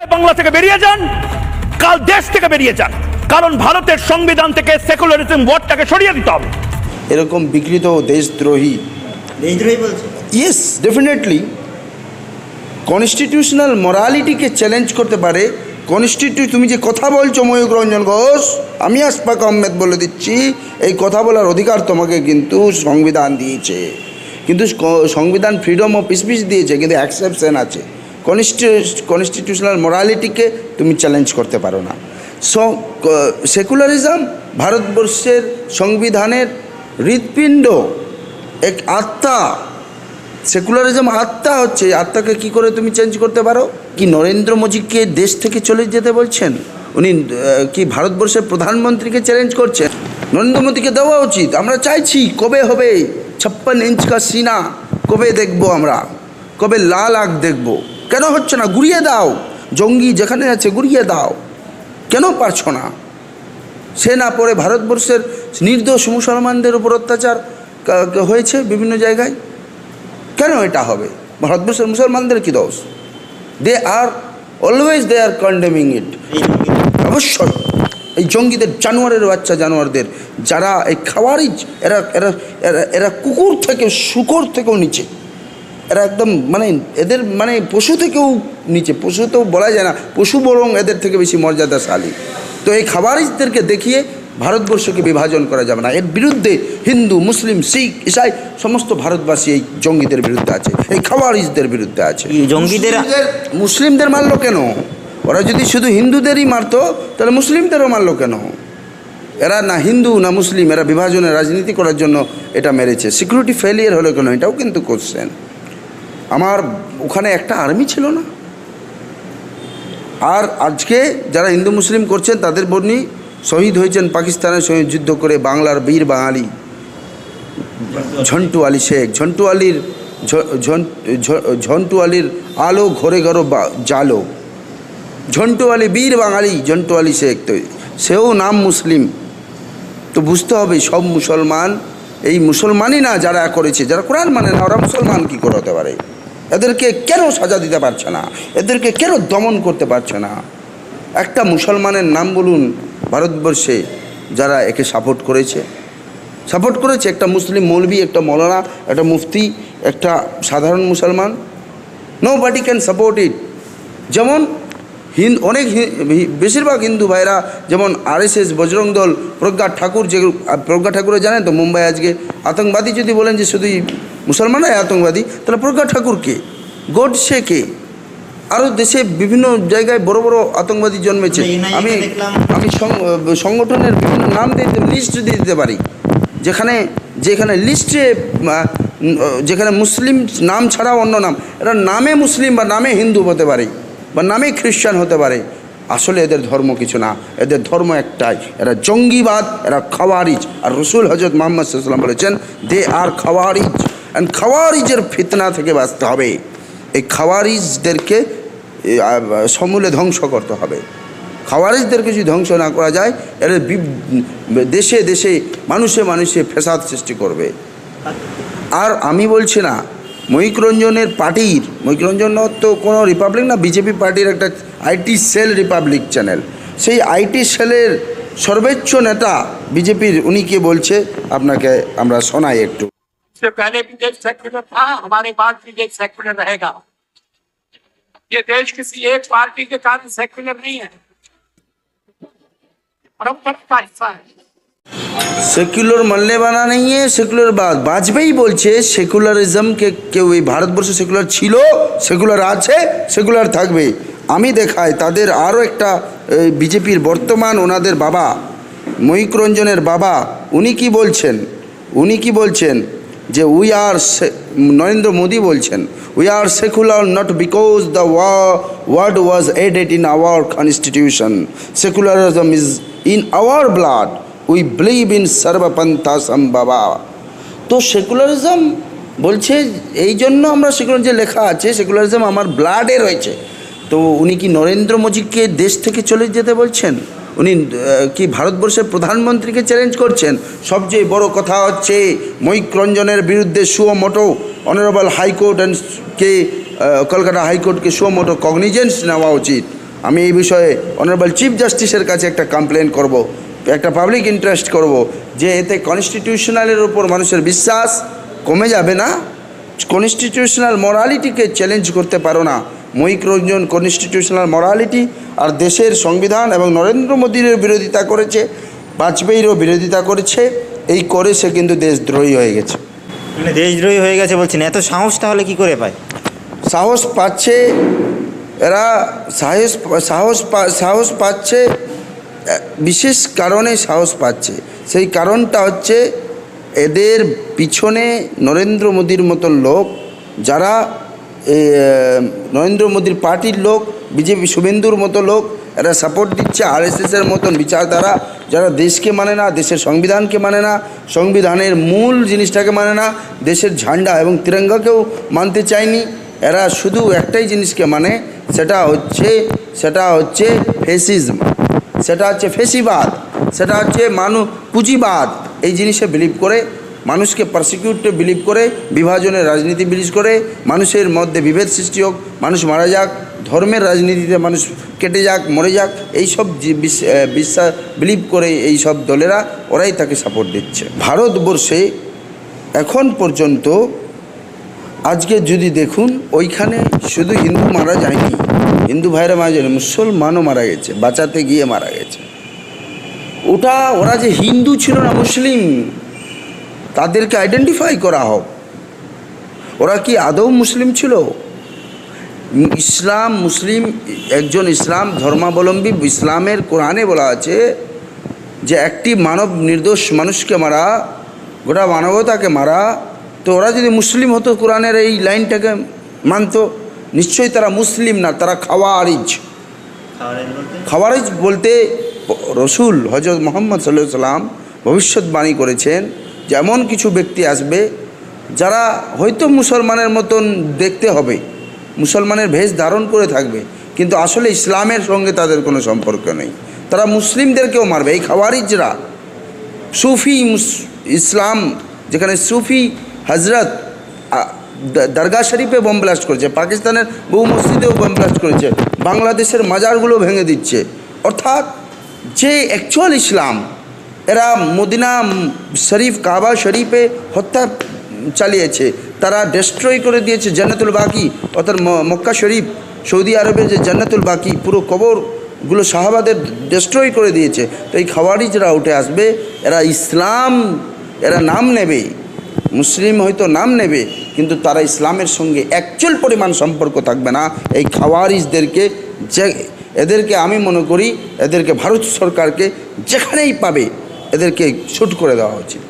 বাংলা থেকে বেরিয়ে যান, কাল দেশ থেকে বেরিয়ে যান, কারণ ভারতের সংবিধান থেকে সেকুলারিজম ওয়ার্ডটাকে সরিয়ে দিতে হবে। এরকম বিকৃত দেশদ্রোহী বলছে। ইয়েস, ডেফিনেটলি কনস্টিটিউশনাল মরালিটিকে চ্যালেঞ্জ করতে পারে। তুমি যে কথা বলছো ময়ূক রঞ্জন ঘোষ, আমি আশফাক আহমেদ বলে দিচ্ছি, এই কথা বলার অধিকার তোমাকে কিন্তু সংবিধান দিয়েছে, কিন্তু সংবিধান ফ্রিডম অফ স্পিচ দিয়েছে, কিন্তু অ্যাকসেপশন আছে। কনস্টিটিউশনাল মরালিটিকে তুমি চ্যালেঞ্জ করতে পারো না। সেকুলারিজম ভারতবর্ষের সংবিধানের হৃৎপিণ্ড, এক আত্মা। সেকুলারিজম আত্মা হচ্ছে, আত্মাকে কি করে তুমি চেঞ্জ করতে পারো? কি নরেন্দ্র মোদীকে দেশ থেকে চলে যেতে বলছেন? উনি কি ভারতবর্ষের প্রধানমন্ত্রীকে চ্যালেঞ্জ করছেন? নরেন্দ্র মোদীকে দেওয়া উচিত। আমরা চাইছি কবে হবে 56 ইঞ্চ কা সিনা, কবে দেখব আমরা, কবে লাল আঁখ দেখব? কেন হচ্ছে না? গুড়িয়ে দাও, জঙ্গি যেখানে আছে গুড়িয়ে দাও। কেন পারছো না? সে না পড়ে ভারতবর্ষের নির্দোষ মুসলমানদের উপর অত্যাচার হয়েছে বিভিন্ন জায়গায়। কেন এটা হবে? ভারতবর্ষের মুসলমানদের কি দোষ? দে are always they R condemning ইট। অবশ্যই এই জঙ্গিদের, জানোয়ারের বাচ্চা জানোয়ারদের, যারা এই খাওয়ারিজ, এরা এরা এরা এরা কুকুর থেকে, শূকর থেকেও নিচে। এরা একদম মানে এদের মানে পশু থেকেও নিচে। পশু তো বলা যায় না, পশু বরং এদের থেকে বেশি মর্যাদাশালী। তো এই খাওয়ারিজদেরকে দেখিয়ে ভারতবর্ষকে বিভাজন করা যাবে না। এর বিরুদ্ধে হিন্দু, মুসলিম, শিখ, ইসাই সমস্ত ভারতবাসী এই জঙ্গিদের বিরুদ্ধে আছে, এই খাওয়ারিজদের বিরুদ্ধে আছে। মুসলিমদের মারলো কেন? ওরা যদি শুধু হিন্দুদেরই মারতো তাহলে মুসলিমদেরও মারলো কেন? এরা না হিন্দু না মুসলিম, এরা বিভাজনের রাজনীতি করার জন্য এটা মেরেছে। সিকিউরিটি ফেলিয়ার হলো কেন? এটাও কিন্তু কোশ্চেন। আমার ওখানে একটা আর্মি ছিল না? আর আজকে যারা হিন্দু মুসলিম করছেন তাদের বর্ণী শহীদ হয়েছেন পাকিস্তানের সঙ্গে যুদ্ধ করে, বাংলার বীর বাঙালি ঝন্টু আলী শেখ। ঝন্টু আলীর আলো ঘরে ঘরে জালো। ঝন্টু আলী বীর বাঙালি, ঝন্টু আলী শেখ, তো সেও নাম মুসলিম। তো বুঝতে হবে সব মুসলমান এই মুসলমানই না যারা করেছে, যারা কোরআন মানে না, ওরা মুসলমান কী করে হতে পারে? এদেরকে কেন সাজা দিতে পারছে না? এদেরকে কেন দমন করতে পারছে না? একটা মুসলমানের নাম বলুন ভারতবর্ষে যারা একে সাপোর্ট করেছে। একটা মুসলিম মৌলবি, একটা মৌলানা, একটা মুফতি, একটা সাধারণ মুসলমান। Nobody can support it. যেমন অনেক বেশিরভাগ হিন্দু ভাইরা, যেমন RSS, বজরং দল, প্রজ্ঞা ঠাকুর, যে প্রজ্ঞা ঠাকুরে জানেন তো মুম্বাই আজকে আতঙ্কবাদী যদি বলেন যে শুধুই মুসলমানরাই আতঙ্কবাদী, তাহলে প্রজ্ঞা ঠাকুর কে? গডসে কে? আরও দেশে বিভিন্ন জায়গায় বড় বড় আতঙ্কবাদী জন্মেছে। আমি সংগঠনের বিভিন্ন নাম দিতে, লিস্ট দিয়ে দিতে পারি, যেখানে লিস্টে যেখানে মুসলিম নাম ছাড়াও অন্য নাম, এরা নামে মুসলিম বা নামে হিন্দু হতে পারে বা নামে খ্রিস্টান হতে পারে। আসলে এদের ধর্ম কিছু না, এদের ধর্ম একটাই, এরা জঙ্গিবাদ, এরা খাওয়ারিজ। আর রসুল হজরত মুহাম্মদ সাল্লাল্লাহু আলাইহি ওয়াসাল্লাম বলেছেন, দে আর খাওয়ারিজ। অ্যান্ড খাওয়ারিজের ফিতনা থেকে বাঁচতে হবে। এই খাওয়ারিজদেরকে সমূলে ধ্বংস করতে হবে। খাওয়ারিজদেরকে যদি ধ্বংস না করা যায়, এরা দেশে দেশে, মানুষে মানুষে ফ্যাসাদ সৃষ্টি করবে। আর আমি বলছি না ময়ূক রঞ্জনের পার্টির, ময়ূক রঞ্জন তো কোনো রিপাবলিক না, বিজেপি পার্টির একটা IT সেল রিপাবলিক চ্যানেল, সেই IT সেলের সর্বোচ্চ নেতা বিজেপির, উনি কে বলছে আপনাকে আমরা শোনাই একটু। इससे पहले भी देश सेक्युलर था, हमारे बाद भी देश सेक्युलर रहेगा। ये देश किसी एक पार्टी के कारण सेक्युलर नहीं है, परंपरा का हिस्सा है। সেকুলার মানলে বানা নেই, সেকুলার বাজবেই বলছে। সেকুলারিজমকে কেউ, এই ভারতবর্ষে সেকুলার ছিল, সেকুলার আছে, সেকুলার থাকবে। আমি দেখাই তাদের আরও একটা বিজেপির বর্তমান, ওনাদের বাবা ময়ূক রঞ্জনের বাবা, উনি কি বলছেন যে উই আর, নরেন্দ্র মোদী বলছেন, we are secular not because the word was added in our constitution, secularism is in our blood, we believe in সর্বপন্থা সম্ভবা। তো সেকুলারিজম বলছে এই জন্য আমরা, সেকুলার যে লেখা আছে, সেকুলারিজম আমার ব্লাডে রয়েছে। তো উনি কি নরেন্দ্র মোদীকে দেশ থেকে চলে যেতে বলছেন? উনি কি ভারতবর্ষের প্রধানমন্ত্রীকে চ্যালেঞ্জ করছেন? সবচেয়ে বড় কথা হচ্ছে ময়ূক রঞ্জনের বিরুদ্ধে সুমোটো অনারেবল হাইকোর্ট কে, কলকাতা হাইকোর্টকে সুমোটো কগনিজেন্স নেওয়া উচিত। আমি এই বিষয়ে অনারেবল চিফ জাস্টিসের কাছে একটা কমপ্লেন করব, একটা পাবলিক ইন্টারেস্ট করব, যে এতে কনস্টিটিউশনালের উপর মানুষের বিশ্বাস কমে যাবে না। কনস্টিটিউশনাল মরালিটিকে চ্যালেঞ্জ করতে পারো না। মহিক রঞ্জন কনস্টিটিউশনাল মরালিটি আর দেশের সংবিধান এবং নরেন্দ্র মোদীর বিরোধিতা করেছে, বাজপেয়ীরও বিরোধিতা করেছে, এই করে সে কিন্তু দেশদ্রোহী হয়ে গেছে। মানে দেশদ্রোহী হয়ে গেছে বলছেন, এত সাহস তাহলে কি করে পায়? সাহস পাচ্ছে এরা, সাহস পাচ্ছে বিশেষ কারণে সাহস পাচ্ছে। সেই কারণটা হচ্ছে এদের পিছনে নরেন্দ্র মোদীর মতন লোক, যারা নরেন্দ্র মোদীর পার্টির লোক, বিজেপি শুভেন্দুর মতো লোক, এরা সাপোর্ট দিচ্ছে আরএসএসের মতন বিচারধারা, যারা দেশকে মানে না, দেশের সংবিধানকে মানে না, সংবিধানের মূল জিনিসটাকে মানে না, দেশের ঝান্ডা এবং তিরঙ্গাকেও মানতে চায়নি। এরা শুধু একটাই জিনিসকে মানে, সেটা হচ্ছে ফেসিজম, সেটা হচ্ছে ফেসিবাদ, সেটা হচ্ছে পুঁজিবাদ। এই জিনিসে বিলিভ করে, মানুষকে পারসিকিউটে বিলিভ করে, বিভাজনের রাজনীতি বিলিভ করে, মানুষের মধ্যে বিভেদ সৃষ্টি হোক, মানুষ মারা যাক, ধর্মের রাজনীতিতে মানুষ কেটে যাক, মরে যাক, এইসব বিশ্বাস বিলিভ করে এই সব দলেরা, ওরাই তাকে সাপোর্ট দিচ্ছে। ভারতবর্ষে এখন পর্যন্ত আজকে যদি দেখুন, ওইখানে শুধু হিন্দু মারা যায়নি, হিন্দু ভাইরা মারা যায়নি, মুসলমানও মারা গেছে, বাঁচাতে গিয়ে মারা গেছে। ওরা যে হিন্দু ছিল না, মুসলিম, তাদেরকে আইডেন্টিফাই করা হোক। ওরা কি আদৌ মুসলিম ছিল? মুসলিম একজন ইসলাম ধর্মাবলম্বী, ইসলামের কোরআনে বলা আছে যে একটি নির্দোষ মানুষকে মারা, গোটা মানবতাকে মারা। তো ওরা যদি মুসলিম হতো, কোরআনের এই লাইনটাকে মানতো, নিশ্চয়ই তারা মুসলিম না, তারা খাওয়ারিজ বলতে রসুল হজরত মুহাম্মদ সাল্লাল্লাহু আলাইহি ওয়াসাল্লাম ভবিষ্যৎবাণী করেছেন যে এমন কিছু ব্যক্তি আসবে যারা হয়তো মুসলমানের মতন দেখতে হবে, মুসলমানের ভেষ ধারণ করে থাকবে, কিন্তু আসলে ইসলামের সঙ্গে তাদের কোনো সম্পর্ক নেই, তারা মুসলিমদেরকেও মারবে। এই খাওয়ারিজরা সুফি ইসলাম, যেখানে সুফি হজরত দরগা শরীফে বোম ব্লাস্ট করেছে, পাকিস্তানের বহু মসজিদেও বোম ব্লাস্ট করেছে, বাংলাদেশের মাজারগুলো ভেঙে দিচ্ছে। অর্থাৎ যে অ্যাকচুয়াল ইসলাম, এরা মদিনা শরীফ, কাবা শরীফে হত্যা চালিয়েছে, তারা ডিস্ট্রয় করে দিয়েছে জান্নাতুল বাকি, অর্থাৎ মক্কা শরীফ, সৌদি আরবের যে জান্নাতুল বাকি, পুরো কবরগুলো সাহাবাদের ডিস্ট্রয় করে দিয়েছে। তো এই খাওয়ারিজরা উঠে আসবে, এরা নাম নেবে, মুসলিম হয়তো নাম নেবে, কিন্তু তারা ইসলামের সঙ্গে অ্যাকচুয়াল পরিমাণ সম্পর্ক থাকবে না। এই খাওয়ারিজদেরকে এদেরকে আমি মনে করি, এদেরকে ভারত সরকারকে যেখানেই পাবে এদেরকে শুট করে দেওয়া উচিত।